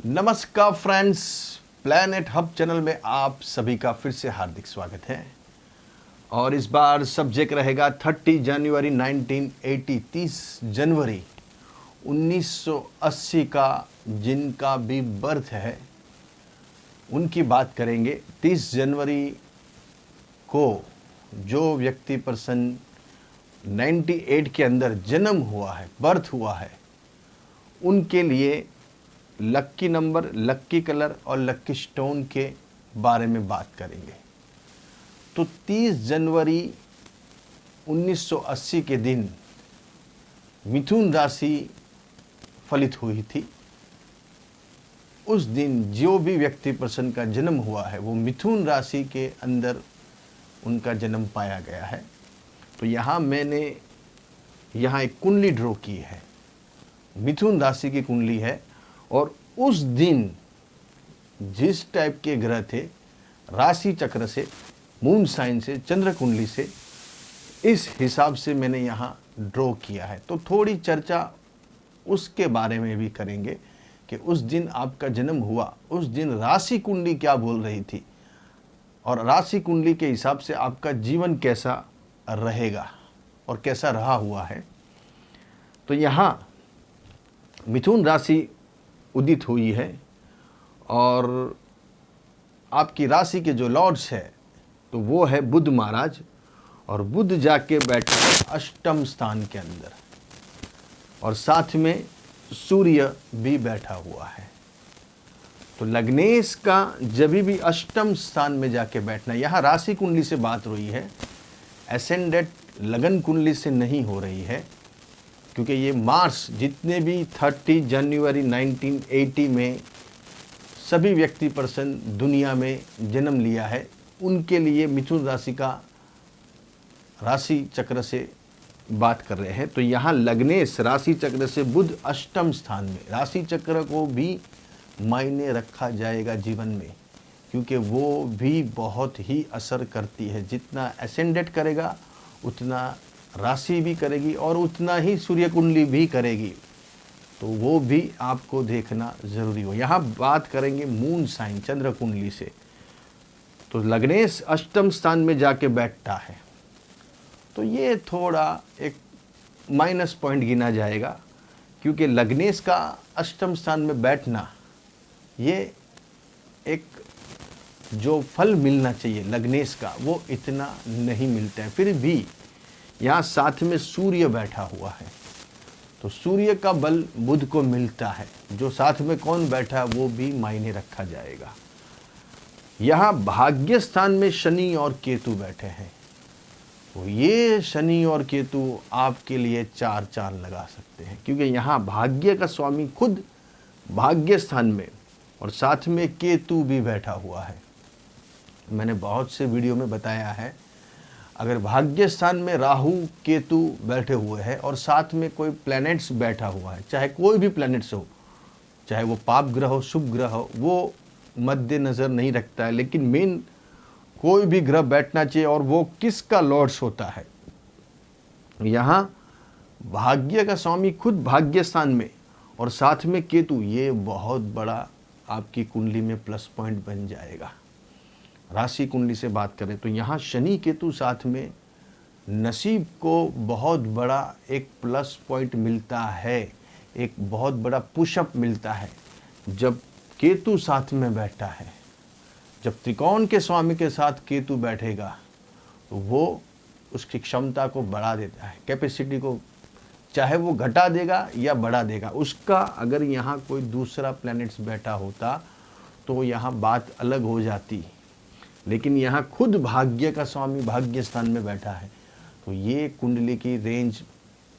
नमस्कार friends, planet hub channel में आप सभी का फिर से हार्दिक स्वागत है। और इस बार सब्जेक्ट रहेगा 30 जनवरी 1980, 30 जनवरी 1980 का जिनका भी बर्थ है उनकी बात करेंगे। 30 जनवरी को जो व्यक्ति पर्सन 98 के अंदर जन्म हुआ है, बर्थ हुआ है, उनके लिए लक्की नंबर, लक्की कलर और लक्की स्टोन के बारे में बात करेंगे। तो 30 जनवरी 1980 के दिन मिथुन राशि फलित हुई थी। उस दिन जो भी व्यक्ति पर्सन का जन्म हुआ है वो मिथुन राशि के अंदर उनका जन्म पाया गया है। तो यहाँ मैंने एक कुंडली ड्रॉ की है, मिथुन राशि की कुंडली है। और उस दिन जिस टाइप के ग्रह थे, राशि चक्र से, मून साइन से, चंद्र कुंडली से, इस हिसाब से मैंने यहाँ ड्रॉ किया है। तो थोड़ी चर्चा उसके बारे में भी करेंगे कि उस दिन आपका जन्म हुआ, उस दिन राशि कुंडली क्या बोल रही थी और राशि कुंडली के हिसाब से आपका जीवन कैसा रहेगा और कैसा रहा हुआ है। तो यहाँ मिथुन राशि उदित हुई है और आपकी राशि के जो लॉर्ड्स है तो वो है बुध महाराज, और बुध जाके बैठे हैं अष्टम स्थान के अंदर, और साथ में सूर्य भी बैठा हुआ है। तो लग्नेश का जब भी अष्टम स्थान में जाके बैठना, यहाँ राशि कुंडली से बात हो रही है, एसेंडेंट लगन कुंडली से नहीं हो रही है, क्योंकि ये मार्स जितने भी 30 जनवरी 1980 में सभी व्यक्ति पर्सन दुनिया में जन्म लिया है, उनके लिए मिथुन राशि का राशि चक्र से बात कर रहे हैं। तो यहाँ लग्नेश राशि चक्र से बुध अष्टम स्थान में, राशि चक्र को भी मायने रखा जाएगा जीवन में, क्योंकि वो भी बहुत ही असर करती है। जितना एसेंडेंट करेगा उतना राशि भी करेगी और उतना ही सूर्य कुंडली भी करेगी, तो वो भी आपको देखना जरूरी हो। यहाँ बात करेंगे मून साइन, चंद्र कुंडली से। तो लग्नेश अष्टम स्थान में जाके बैठता है, तो ये थोड़ा एक माइनस पॉइंट गिना जाएगा, क्योंकि लग्नेश का अष्टम स्थान में बैठना, ये एक जो फल मिलना चाहिए लग्नेश का वो इतना नहीं मिलता है। फिर भी यहाँ साथ में सूर्य बैठा हुआ है, तो सूर्य का बल बुध को मिलता है, जो साथ में कौन बैठा है वो भी मायने रखा जाएगा। यहाँ भाग्य स्थान में शनि और केतु बैठे हैं, तो ये शनि और केतु आपके लिए चार चांद लगा सकते हैं, क्योंकि यहाँ भाग्य का स्वामी खुद भाग्य स्थान में और साथ में केतु भी बैठा हुआ है। मैंने बहुत से वीडियो में बताया है, अगर भाग्य स्थान में राहु केतु बैठे हुए हैं और साथ में कोई प्लैनेट्स बैठा हुआ है, चाहे कोई भी प्लैनेट्स हो, चाहे वो पाप ग्रह हो, शुभ ग्रह हो, वो मद्देनज़र नहीं रखता है, लेकिन मेन कोई भी ग्रह बैठना चाहिए और वो किसका लॉर्ड्स होता है। यहाँ भाग्य का स्वामी खुद भाग्य स्थान में और साथ में केतु, ये बहुत बड़ा आपकी कुंडली में प्लस पॉइंट बन जाएगा। राशि कुंडली से बात करें तो यहाँ शनि केतु साथ में नसीब को बहुत बड़ा एक प्लस पॉइंट मिलता है, एक बहुत बड़ा पुशअप मिलता है जब केतु साथ में बैठा है। जब त्रिकोण के स्वामी के साथ केतु बैठेगा तो वो उसकी क्षमता को बढ़ा देता है, कैपेसिटी को चाहे वो घटा देगा या बढ़ा देगा उसका। अगर यहाँ कोई दूसरा प्लैनेट्स बैठा होता तो यहाँ बात अलग हो जाती, लेकिन यहाँ खुद भाग्य का स्वामी भाग्य स्थान में बैठा है, तो ये कुंडली की रेंज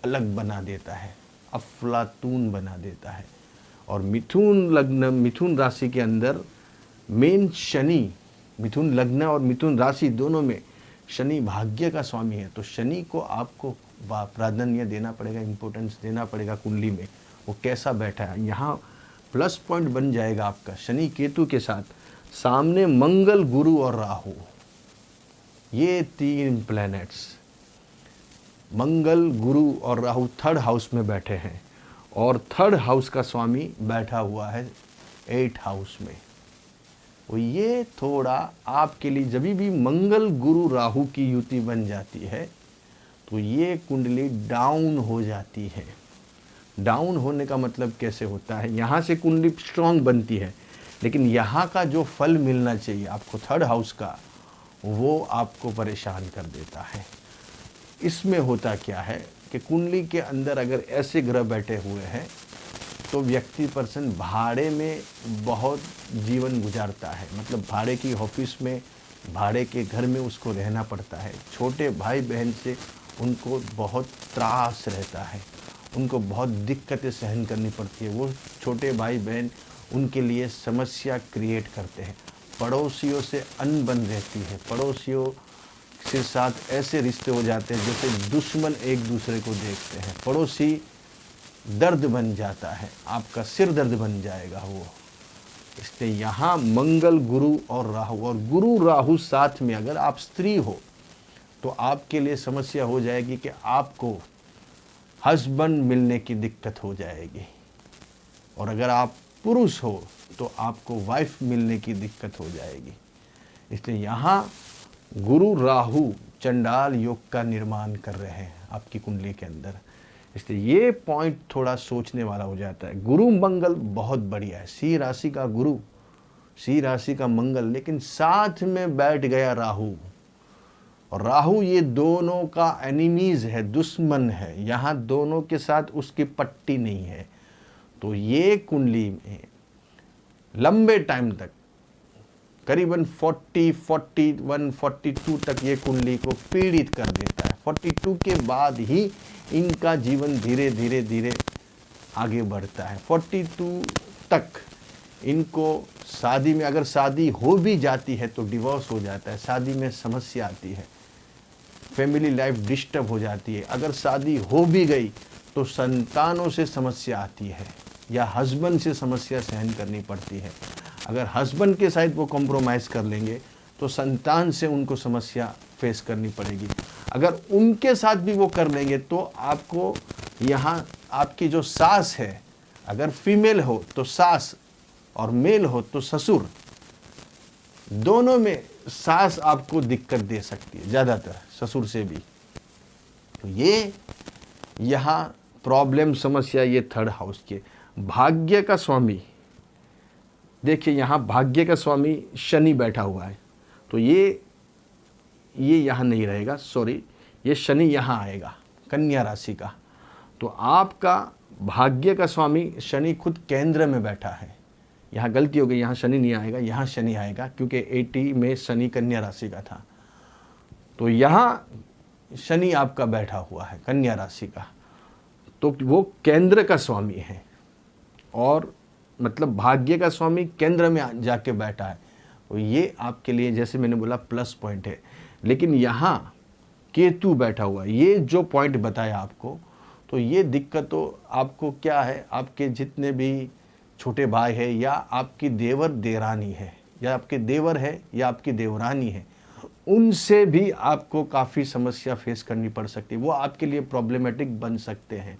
अलग बना देता है, अफलातून बना देता है। और मिथुन लग्न, मिथुन राशि के अंदर मेन शनि, मिथुन लग्न और मिथुन राशि दोनों में शनि भाग्य का स्वामी है, तो शनि को आपको प्राधान्य देना पड़ेगा, इम्पोर्टेंस देना पड़ेगा कुंडली में। वो कैसा बैठा है, यहाँ प्लस पॉइंट बन जाएगा आपका शनि केतु के साथ। सामने मंगल, गुरु और राहु, ये तीन प्लैनेट्स, मंगल, गुरु और राहु थर्ड हाउस में बैठे हैं, और थर्ड हाउस का स्वामी बैठा हुआ है 8 हाउस में। तो ये थोड़ा आपके लिए जब भी मंगल गुरु राहु की युति बन जाती है तो ये कुंडली डाउन हो जाती है। डाउन होने का मतलब कैसे होता है, यहाँ से कुंडली स्ट्रांग बनती है लेकिन यहाँ का जो फल मिलना चाहिए आपको 3rd हाउस का, वो आपको परेशान कर देता है। इसमें होता क्या है कि कुंडली के अंदर अगर ऐसे ग्रह बैठे हुए हैं तो व्यक्ति पर्सन भाड़े में बहुत जीवन गुजारता है, मतलब भाड़े की ऑफिस में, भाड़े के घर में उसको रहना पड़ता है। छोटे भाई बहन से उनको बहुत त्रास रहता है, उनको बहुत दिक्कतें सहन करनी पड़ती है। वो छोटे भाई बहन उनके लिए समस्या क्रिएट करते हैं। पड़ोसियों से अनबन रहती है, पड़ोसियों के साथ ऐसे रिश्ते हो जाते हैं जैसे दुश्मन एक दूसरे को देखते हैं। पड़ोसी दर्द बन जाता है, आपका सिर दर्द बन जाएगा वो। इसलिए यहाँ मंगल गुरु और गुरु राहु साथ में, अगर आप स्त्री हो तो आपके लिए समस्या हो जाएगी कि आपको हस्बैंड मिलने की दिक्कत हो जाएगी, और अगर आप पुरुष हो तो आपको वाइफ मिलने की दिक्कत हो जाएगी। इसलिए यहाँ गुरु राहु चंडाल योग का निर्माण कर रहे हैं आपकी कुंडली के अंदर। इसलिए ये पॉइंट थोड़ा सोचने वाला हो जाता है। गुरु मंगल बहुत बढ़िया है, सी राशि का गुरु, सी राशि का मंगल, लेकिन साथ में बैठ गया राहु। और राहु ये दोनों का एनिमीज है, दुश्मन है। यहाँ दोनों के साथ उसकी पट्टी नहीं है, तो ये कुंडली में लंबे टाइम तक, करीबन 40, 41, 42 तक ये कुंडली को पीड़ित कर देता है। 42 के बाद ही इनका जीवन धीरे धीरे धीरे आगे बढ़ता है। 42 तक इनको शादी में, अगर शादी हो भी जाती है तो डिवोर्स हो जाता है, शादी में समस्या आती है, फैमिली लाइफ डिस्टर्ब हो जाती है। अगर शादी हो भी गई तो संतानों से समस्या आती है या हस्बैंड से समस्या सहन करनी पड़ती है। अगर हस्बैंड के साथ वो कॉम्प्रोमाइज़ कर लेंगे तो संतान से उनको समस्या फेस करनी पड़ेगी। अगर उनके साथ भी वो कर लेंगे तो आपको यहाँ आपकी जो सास है, अगर फीमेल हो तो सास और मेल हो तो ससुर, दोनों में सास आपको दिक्कत दे सकती है, ज़्यादातर ससुर से भी। तो ये यहाँ प्रॉब्लम, समस्या ये 3rd हाउस के। भाग्य का स्वामी, देखिए यहाँ भाग्य का स्वामी शनि बैठा हुआ है, तो ये यहाँ नहीं रहेगा, सॉरी, ये शनि यहाँ आएगा, कन्या राशि का। तो आपका भाग्य का स्वामी शनि खुद केंद्र में बैठा है। यहाँ गलती हो गई, यहाँ शनि नहीं आएगा, यहाँ शनि आएगा, क्योंकि 80 में शनि कन्या राशि का था। तो यहाँ शनि आपका बैठा हुआ है कन्या राशि का, तो वो केंद्र का स्वामी है, और मतलब भाग्य का स्वामी केंद्र में जाके बैठा है। तो ये आपके लिए, जैसे मैंने बोला, प्लस पॉइंट है। लेकिन यहाँ केतु बैठा हुआ है, ये जो पॉइंट बताया आपको, तो ये दिक्कत तो आपको क्या है, आपके जितने भी छोटे भाई है, या आपकी देवर देरानी है, या आपके देवर है, या आपकी देवरानी है, उनसे भी आपको काफ़ी समस्या फेस करनी पड़ सकती है। वो आपके लिए प्रॉब्लमेटिक बन सकते हैं।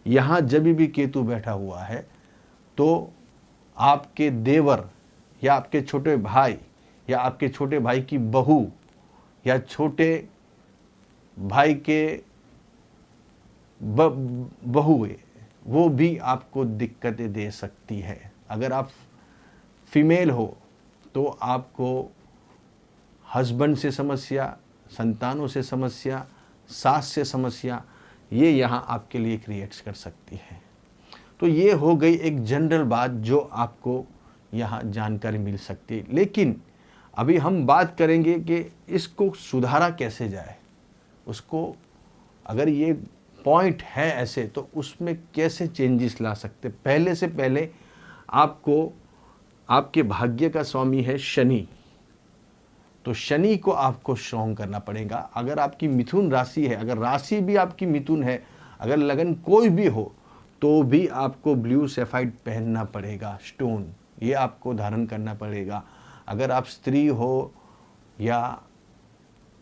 यहाँ जब भी केतु बैठा हुआ है तो आपके देवर या आपके छोटे भाई या आपके छोटे भाई की बहू या छोटे भाई के बहू, वो भी आपको दिक्कतें दे सकती है। अगर आप फीमेल हो तो आपको हस्बैंड से समस्या, संतानों से समस्या, सास से समस्या, ये यहाँ आपके लिए क्रिएट कर सकती है। तो ये हो गई एक जनरल बात जो आपको यहाँ जानकारी मिल सकती है। लेकिन अभी हम बात करेंगे कि इसको सुधारा कैसे जाए, उसको, अगर ये पॉइंट है ऐसे तो उसमें कैसे चेंजेस ला सकते। पहले से पहले आपको, आपके भाग्य का स्वामी है शनि, तो शनि को आपको स्ट्रॉन्ग करना पड़ेगा। अगर आपकी मिथुन राशि है, अगर राशि भी आपकी मिथुन है, अगर लगन कोई भी हो, तो भी आपको ब्लू सैफाइड पहनना पड़ेगा, स्टोन, ये आपको धारण करना पड़ेगा। अगर आप स्त्री हो या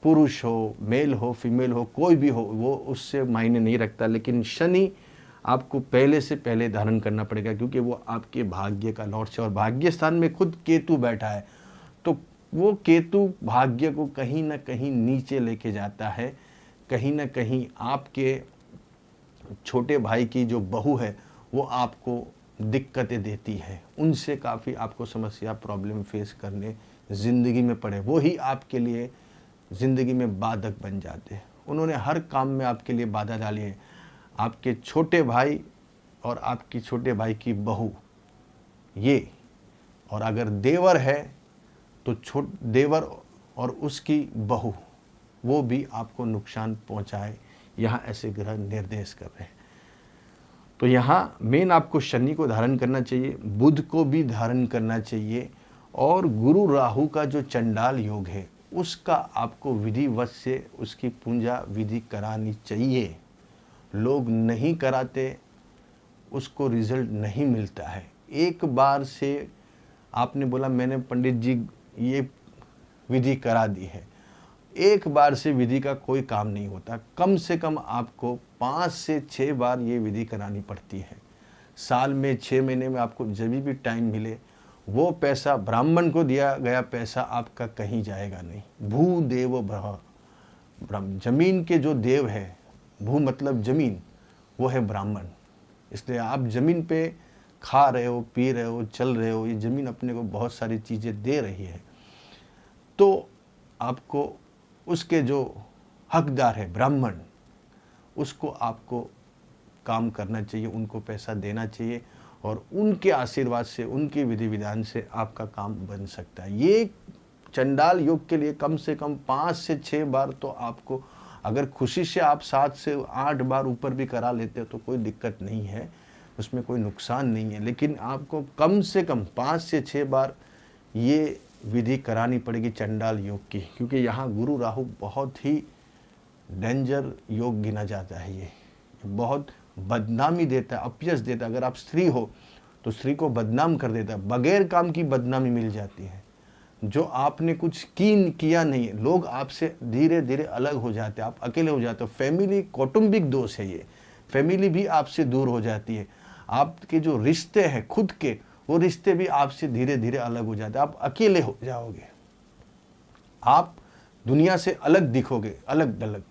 पुरुष हो, मेल हो, फीमेल हो, कोई भी हो, वो उससे मायने नहीं रखता। लेकिन शनि आपको पहले से पहले धारण करना पड़ेगा, क्योंकि वो आपके भाग्य का लॉर्ड है और भाग्य स्थान में खुद केतु बैठा है। तो वो केतु भाग्य को कहीं ना कहीं नीचे लेके जाता है। कहीं ना कहीं आपके छोटे भाई की जो बहू है वो आपको दिक्कतें देती है, उनसे काफ़ी आपको समस्या प्रॉब्लम फेस करने ज़िंदगी में पड़े, वो ही आपके लिए ज़िंदगी में बाधक बन जाते हैं। उन्होंने हर काम में आपके लिए बाधा डाली है, आपके छोटे भाई और आपकी छोटे भाई की बहू ये। और अगर देवर है तो देवर और उसकी बहू वो भी आपको नुकसान पहुंचाए, यहाँ ऐसे ग्रह निर्देश कर रहे हैं। तो यहाँ मेन आपको शनि को धारण करना चाहिए, बुध को भी धारण करना चाहिए, और गुरु राहु का जो चंडाल योग है उसका आपको विधिवत से उसकी पूजा विधि करानी चाहिए। लोग नहीं कराते, उसको रिजल्ट नहीं मिलता है। एक बार से आपने बोला मैंने पंडित जी ये विधि करा दी है, एक बार से विधि का कोई काम नहीं होता। कम से कम आपको 5 से 6 बार ये विधि करानी पड़ती है। साल में 6 महीने में आपको जब भी टाइम मिले, वो पैसा ब्राह्मण को दिया गया पैसा आपका कहीं जाएगा नहीं। भू देव ब्रह्म, जमीन के जो देव है, भू मतलब जमीन, वो है ब्राह्मण। इसलिए आप जमीन पे खा रहे हो, पी रहे हो, चल रहे हो, ये ज़मीन अपने को बहुत सारी चीज़ें दे रही है। तो आपको उसके जो हकदार है ब्राह्मण, उसको आपको काम करना चाहिए, उनको पैसा देना चाहिए, और उनके आशीर्वाद से, उनके विधि विधान से आपका काम बन सकता है। ये चंडाल योग के लिए कम से कम 5 से 6 बार तो आपको, अगर खुशी से आप 7 से 8 बार ऊपर भी करा लेते हो तो कोई दिक्कत नहीं है, उसमें कोई नुकसान नहीं है। लेकिन आपको कम से कम 5 से 6 बार ये विधि करानी पड़ेगी चंडाल योग की, क्योंकि यहाँ गुरु राहु बहुत ही डेंजर योग गिना जाता है। ये बहुत बदनामी देता है, अपयश देता है। अगर आप स्त्री हो तो स्त्री को बदनाम कर देता है, बगैर काम की बदनामी मिल जाती है। जो आपने कुछ किया नहीं है, लोग आपसे धीरे धीरे अलग हो जाते हैं, आप अकेले हो जाते हो। फैमिली कौटुंबिक दोष है ये, फैमिली भी आपसे दूर हो जाती है। आपके जो रिश्ते हैं खुद के, वो रिश्ते भी आपसे धीरे धीरे अलग हो जाते हैं, आप अकेले हो जाओगे, आप दुनिया से अलग दिखोगे, अलग अलग।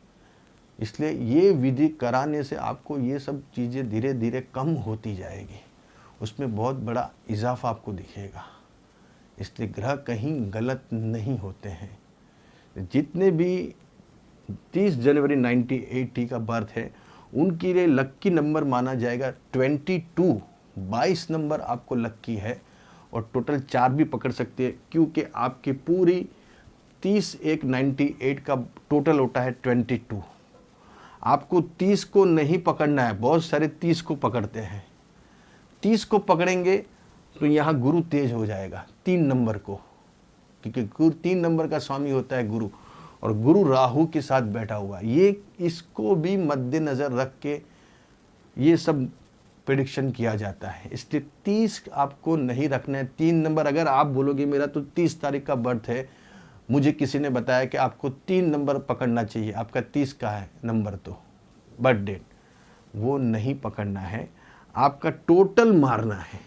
इसलिए ये विधि कराने से आपको ये सब चीज़ें धीरे धीरे कम होती जाएगी, उसमें बहुत बड़ा इजाफा आपको दिखेगा। इसलिए ग्रह कहीं गलत नहीं होते हैं। जितने भी 30 जनवरी 1980 का बर्थ है उनके लिए लक्की नंबर माना जाएगा 22, 22 नंबर आपको लक्की है, और टोटल 4 भी पकड़ सकते हैं, क्योंकि आपकी पूरी 30 एक 98 का टोटल होता है 22। आपको 30 को नहीं पकड़ना है, बहुत सारे 30 को पकड़ते हैं। 30 को पकड़ेंगे तो यहाँ गुरु तेज हो जाएगा 3 नंबर को, क्योंकि गुरु 3 नंबर का स्वामी होता है गुरु, और गुरु राहु के साथ बैठा हुआ है। ये इसको भी मद्देनज़र रख के ये सब प्रेडिक्शन किया जाता है। इसलिए 30 आपको नहीं रखना है। 3 नंबर, अगर आप बोलोगे मेरा तो 30 तारीख का बर्थ है, मुझे किसी ने बताया कि आपको 3 नंबर पकड़ना चाहिए, आपका 30 का है नंबर तो बर्थ डेट, वो नहीं पकड़ना है, आपका टोटल मारना है।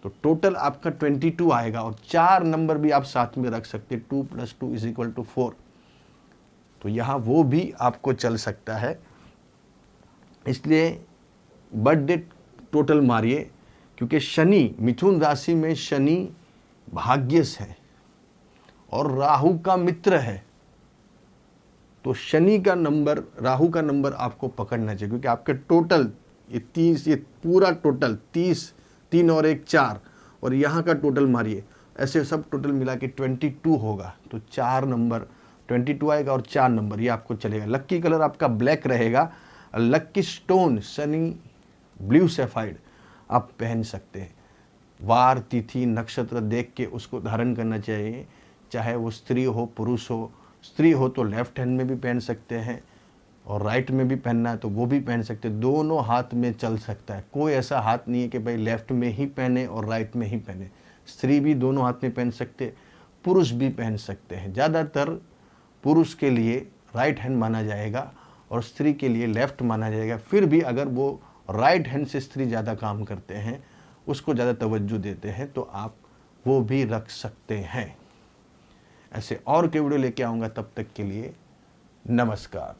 तो टोटल आपका 22 आएगा, और 4 नंबर भी आप साथ में रख सकते, 2 + 2 = 4। तो यहाँ वो भी आपको चल सकता है। इसलिए बर्थ डेट टोटल मारिए, क्योंकि शनि, मिथुन राशि में शनि भाग्यश है और राहु का मित्र है। तो शनि का नंबर, राहु का नंबर आपको पकड़ना चाहिए, क्योंकि आपके टोटल ये 30, ये पूरा टोटल 30, 3 और 1 4, और यहाँ का टोटल मारिए, ऐसे सब टोटल मिला के 22 होगा। तो 4 नंबर 22 आएगा और 4 नंबर ये आपको चलेगा। लक्की कलर आपका ब्लैक रहेगा। लक्की स्टोन शनि ब्लू सैफाइड आप पहन सकते हैं। वार तिथि नक्षत्र देख के उसको धारण करना चाहिए, चाहे वो स्त्री हो पुरुष हो। स्त्री हो तो लेफ्ट हैंड में भी पहन सकते हैं, और राइट में भी पहनना है तो वो भी पहन सकते हैं। दोनों हाथ में चल सकता है, कोई ऐसा हाथ नहीं है कि भाई लेफ्ट में ही पहने और राइट में ही पहने। स्त्री भी दोनों हाथ में पहन सकते, पुरुष भी पहन सकते हैं। ज़्यादातर पुरुष के लिए राइट हैंड माना जाएगा और स्त्री के लिए लेफ्ट माना जाएगा। फिर भी अगर वो राइट हैंड से स्त्री ज़्यादा काम करते हैं, उसको ज़्यादा तवज्जो देते हैं, तो आप वो भी रख सकते हैं। ऐसे और के वीडियो लेके आऊँगा, तब तक के लिए नमस्कार।